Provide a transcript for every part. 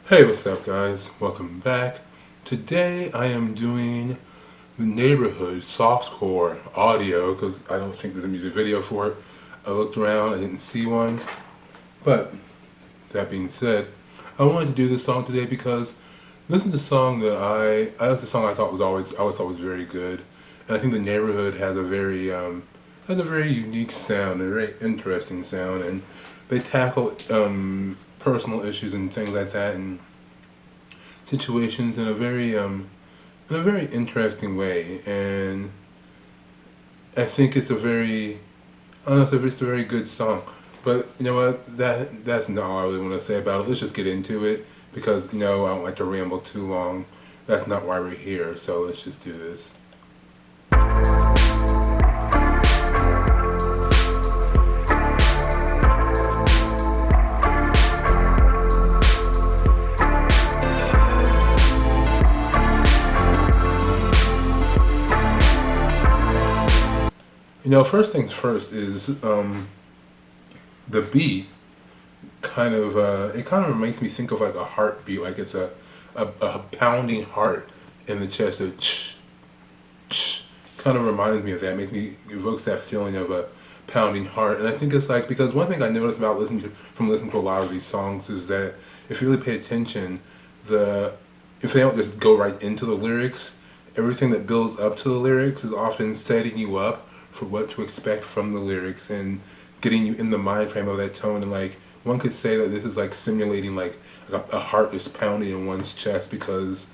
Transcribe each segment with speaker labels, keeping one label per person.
Speaker 1: Hey, what's up, guys? Welcome back. Today I am doing the Neighborhood Softcore audio because I don't think there's a music video for it. I looked around, I didn't see one. But that being said, I wanted to do this song today because this is a song that that's a song I thought was I always thought was very good, and I think the Neighborhood has a very unique sound, a very interesting sound, and they tackle personal issues and things like that, and situations in a very interesting way, and I think it's a very I don't know if it's a very good song. But you know what? That's not all I really want to say about it. Let's just get into it because I don't like to ramble too long. That's not why we're here. So let's just do this. First things first is the beat it kind of makes me think of like a heartbeat, like it's a pounding heart in the chest. A ch ch kind of reminds me of that. Makes me evokes that feeling of a pounding heart. And I think it's like because one thing I noticed about listening to a lot of these songs is that if you really pay attention, the if they don't just go right into the lyrics, everything that builds up to the lyrics is often setting you up for what to expect from the lyrics and getting you in the mind frame of that tone. And like one could say that this is like simulating like a heart is pounding in one's chest because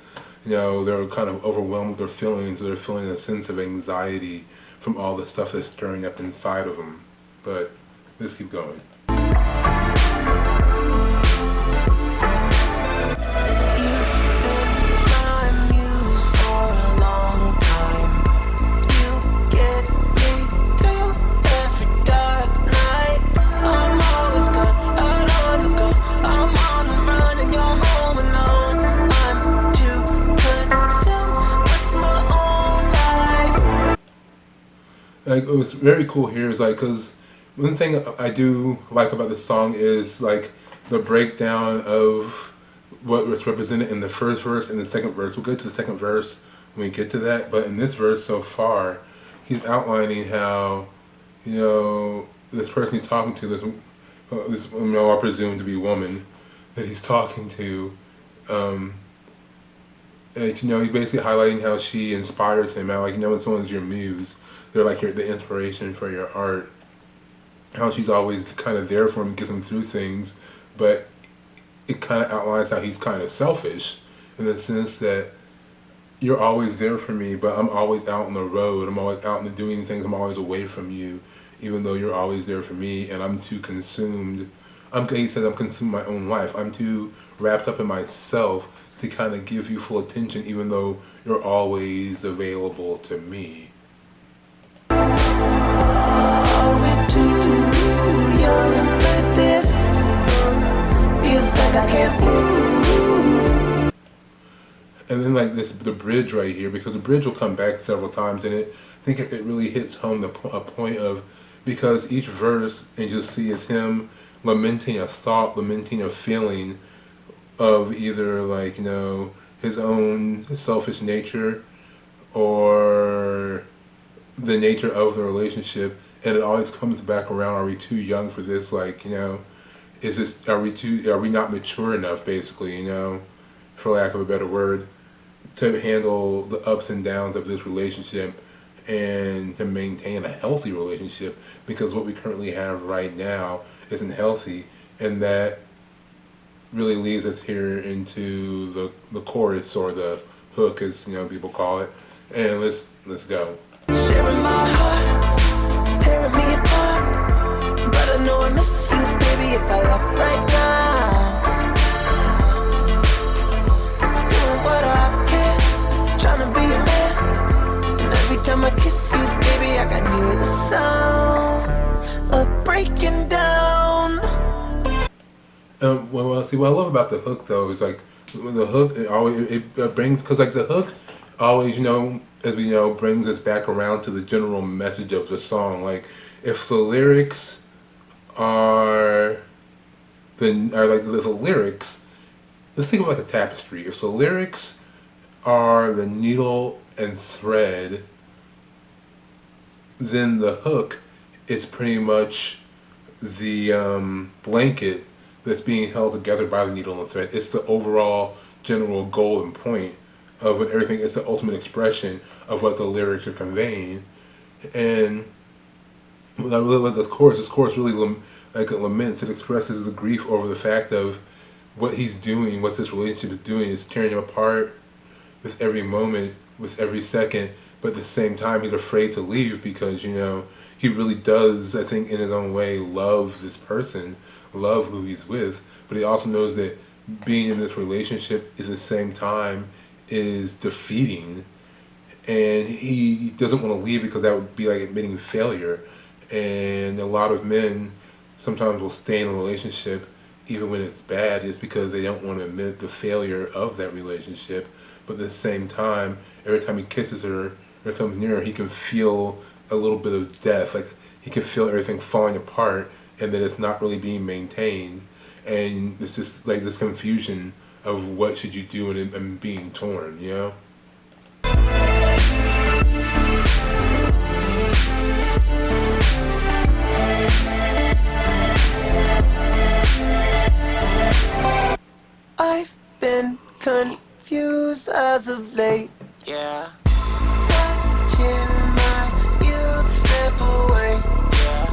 Speaker 1: they're kind of overwhelmed with their feelings, or they're feeling a sense of anxiety from all the stuff that's stirring up inside of them. But let's keep going. Like it was very cool here is like because one thing I do like about the song is like the breakdown of what was represented in the first verse and the second verse. We'll get to the second verse when we get to that, but in this verse so far, he's outlining how this person he's talking to, this I presume to be woman that he's talking to. Um, and he's basically highlighting how she inspires him. How when someone's your muse, they're like the inspiration for your art. How she's always kind of there for him, gets him through things, but it kind of outlines how he's kind of selfish in the sense that you're always there for me, but I'm always out on the road. I'm always out and doing things. I'm always away from you, even though you're always there for me, and I'm too consumed. He said I'm consumed my own life. I'm too wrapped up in myself to kind of give you full attention, even though you're always available to me. And then like the bridge right here, because the bridge will come back several times, and I think it really hits home a point of, because each verse, and you'll see, is him lamenting a thought, lamenting a feeling of either like his own selfish nature or the nature of the relationship, and it always comes back around. Are we too young for this? Like is this are we not mature enough, basically, for lack of a better word, to handle the ups and downs of this relationship and to maintain a healthy relationship, because what we currently have right now isn't healthy. And that really leads us here into the chorus, or the hook, as people call it. And let's go. Sharing my heart, staring me apart, but I know I miss you, baby, if I left right now. Doing what I can, trying to be a man, and every time I kiss you, baby, I can hear the sound of breaking down. See, what I love about the hook though is like the hook, it brings, because like the hook always, as we know, brings us back around to the general message of the song. Like if the lyrics are like the lyrics let's think of like a tapestry. If the lyrics are the needle and thread, then the hook is pretty much the blanket that's being held together by the needle and the thread. It's the overall general goal and point of what everything. It's the ultimate expression of what the lyrics are conveying. And what I really like this chorus really like it laments. It expresses the grief over the fact of what he's doing, what this relationship is doing, is tearing him apart with every moment, with every second. But at the same time, he's afraid to leave because he really does, I think, in his own way, love this person, love who he's with. But he also knows that being in this relationship is at the same time is defeating, and he doesn't want to leave because that would be like admitting failure. And a lot of men sometimes will stay in a relationship even when it's bad is because they don't want to admit the failure of that relationship. But at the same time, every time he kisses her or comes near her, he can feel a little bit of death. Like he can feel everything falling apart and that it's not really being maintained. And it's just like this confusion of what should you do and being torn.
Speaker 2: I've been confused as of late. Yeah. Watching my youth slip away. Yeah.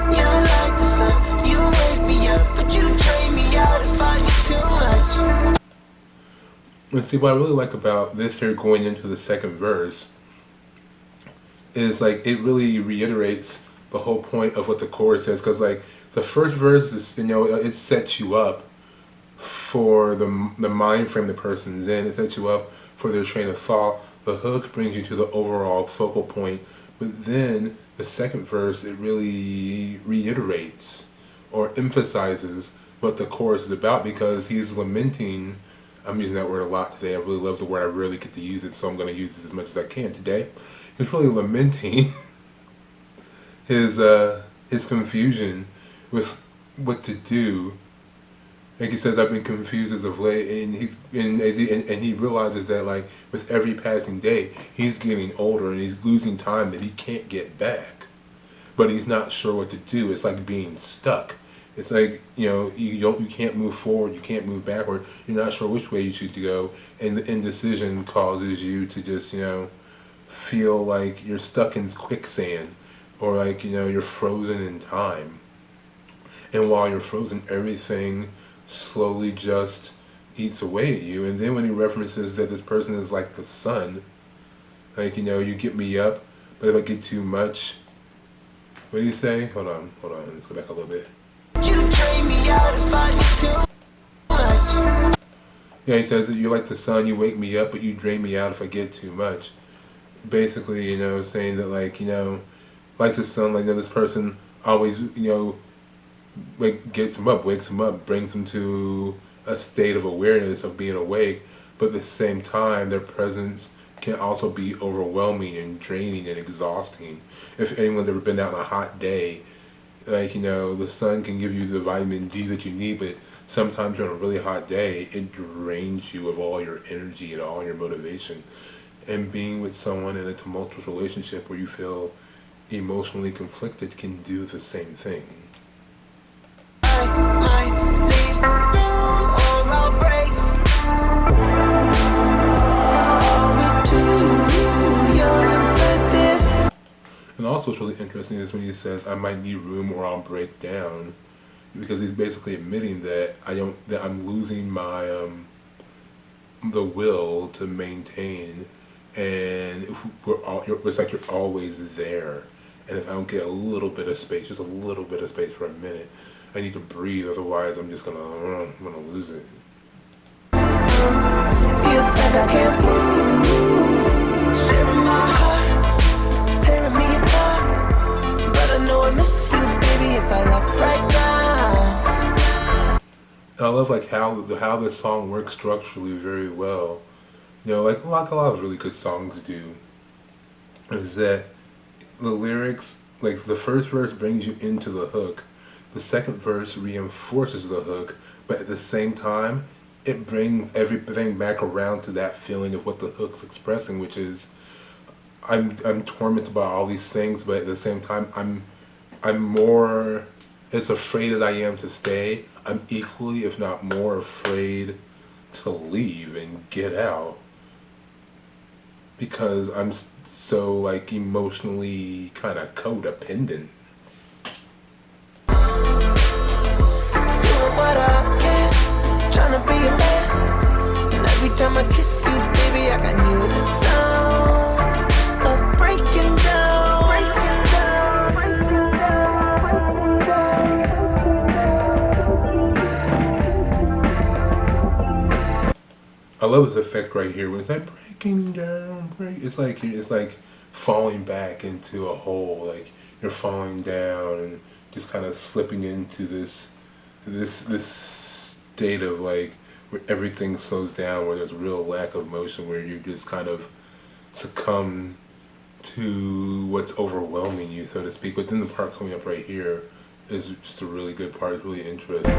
Speaker 2: You don't like the sun, you wake me up, but you drain me out if I get too much.
Speaker 1: And see, what I really like about this here going into the second verse is like it really reiterates the whole point of what the chorus says. Because like the first verse is, it sets you up for the mind frame the person's in. It sets you up for their train of thought. The hook brings you to the overall focal point. But then the second verse, it really reiterates or emphasizes what the chorus is about because he's lamenting. I'm using that word a lot today. I really love the word. I rarely get to use it, so I'm going to use it as much as I can today. He's really lamenting his confusion with what to do. Like he says, I've been confused as of late, and he realizes that like with every passing day, he's getting older and he's losing time that he can't get back. But he's not sure what to do. It's like being stuck. It's like you can't move forward, you can't move backward. You're not sure which way you should go, and the indecision causes you to just feel like you're stuck in quicksand, or like you're frozen in time. And while you're frozen, everything slowly just eats away at you. And then when he references that this person is like the sun, like you get me up, but if I get too much, what do you say? Hold on, let's go back a little bit.
Speaker 2: You drain me out if I get too much.
Speaker 1: Yeah, he says that you're like the sun, you wake me up, but you drain me out if I get too much. Basically, saying that like the sun, like this person always, like gets him up, wakes him up, brings him to a state of awareness of being awake, but at the same time, their presence can also be overwhelming and draining and exhausting. If anyone's ever been out on a hot day, like the sun can give you the vitamin D that you need, but sometimes on a really hot day, it drains you of all your energy and all your motivation. And being with someone in a tumultuous relationship where you feel emotionally conflicted can do the same thing. And also what's really interesting is when he says, I might need room or I'll break down, because he's basically admitting that I'm losing my the will to maintain, and if it's like you're always there, and if I don't get a little bit of space, just a little bit of space for a minute, I need to breathe, otherwise I'm just I'm gonna lose it.
Speaker 2: Feels like I can't move, sharing my heart, it's tearing me apart, but I know I miss you, baby, if I left right now.
Speaker 1: And I love like how this song works structurally very well. Like a lot of really good songs do, is that the lyrics, like the first verse brings you into the hook, the second verse reinforces the hook, but at the same time, it brings everything back around to that feeling of what the hook's expressing, which is I'm tormented by all these things, but at the same time I'm more as afraid as I am to stay. I'm equally, if not more, afraid to leave and get out because I'm so like emotionally kind of codependent.
Speaker 2: What I can, trying to be a man. And every time I kiss you, baby, I can hear the sound of breaking down.
Speaker 1: I love this effect right here when it's like breaking down, it's like falling back into a hole, like you're falling down and just kind of slipping into this state of like where everything slows down, where there's real lack of motion, where you just kind of succumb to what's overwhelming you, so to speak. But then the part coming up right here is just a really good part. It's really interesting.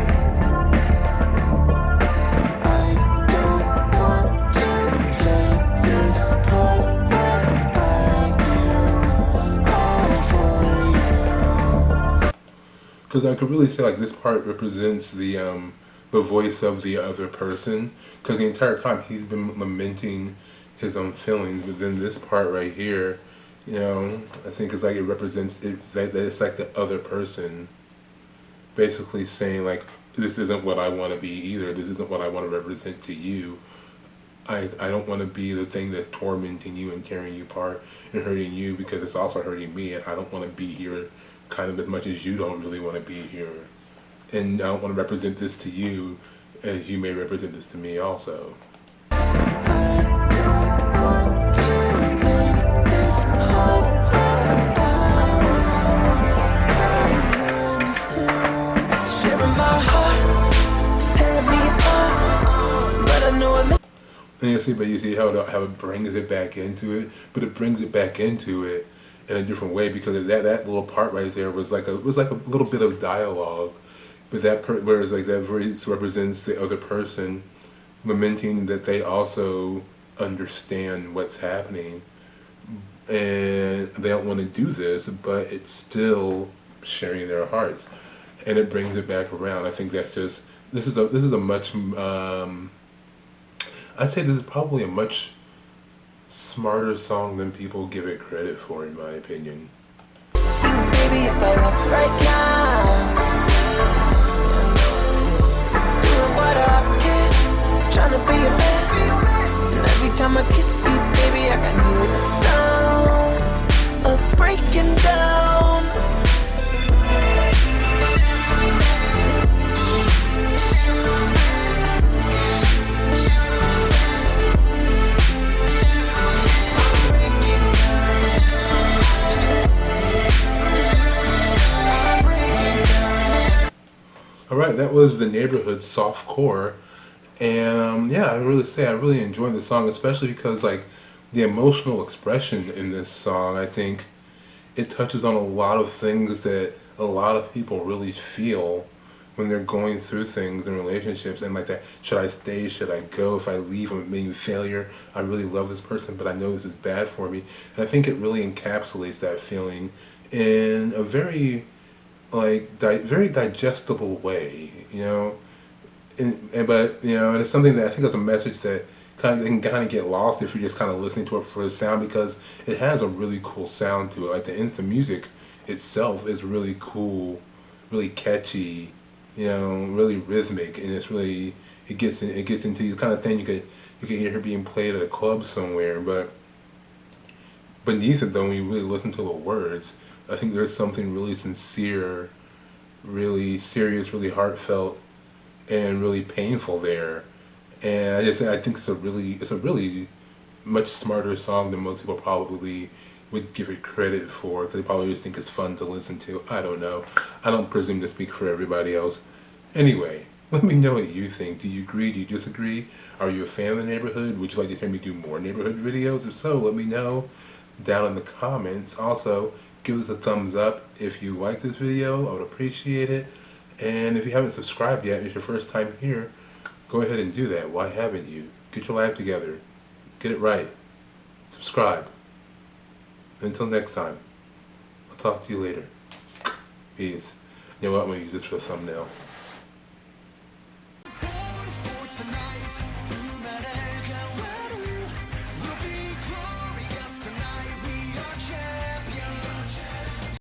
Speaker 1: Because I could really say like this part represents the voice of the other person. Because the entire time he's been lamenting his own feelings, but then this part right here, you know, I think it's like it represents it's like the other person basically saying like this isn't what I want to be either. This isn't what I want to represent to you. I don't want to be the thing that's tormenting you and tearing you apart and hurting you because it's also hurting me, and I don't want to be here kind of as much as you don't really want to be here. And I don't want to represent this to you as you may represent this to me also. Sharing my heart, it's tearing me apart, but I know I'm. And you see how it brings it back into it, but it brings it back into it in a different way because that little part right there was like a little bit of dialogue, but whereas like that voice represents the other person, lamenting that they also understand what's happening and they don't want to do this, but it's still sharing their hearts, and it brings it back around. I think that's just this is a much I'd say this is probably a much smarter song than people give it credit for, in my opinion. Baby, if I left right now, doing what I can, trying to be a man. And every time I kiss you, baby, I can hear the sound of breaking down. All right, that was the Neighborhood Softcore, and yeah, I really say I really enjoyed the song, especially because like the emotional expression in this song, I think it touches on a lot of things that a lot of people really feel when they're going through things in relationships, and like that, should I stay, should I go, if I leave I'm being a failure, I really love this person but I know this is bad for me, and I think it really encapsulates that feeling in a very like very digestible way, you know. But you know, and it's something that I think is a message that can kind of get lost if you're just kind of listening to it for the sound, because it has a really cool sound to it. Like the instant music itself is really cool, really catchy, you know, really rhythmic, and it's really it gets into the kind of thing you could hear her being played at a club somewhere, but beneath it though, when you really listen to the words, I think there's something really sincere, really serious, really heartfelt, and really painful there. And I think it's a really much smarter song than most people probably would give it credit for, because they probably just think it's fun to listen to. I don't know. I don't presume to speak for everybody else. Anyway, let me know what you think. Do you agree? Do you disagree? Are you a fan of the Neighborhood? Would you like to hear me do more Neighborhood videos? If so, let me know down in the comments. Also, give us a thumbs up if you like this video. I would appreciate it. And if you haven't subscribed yet, it's your first time here, go ahead and do that. Why haven't you? Get your life together. Get it right. Subscribe. Until next time, I'll talk to you later. Peace. You know what? I'm going to use this for a thumbnail.
Speaker 2: Born for tonight.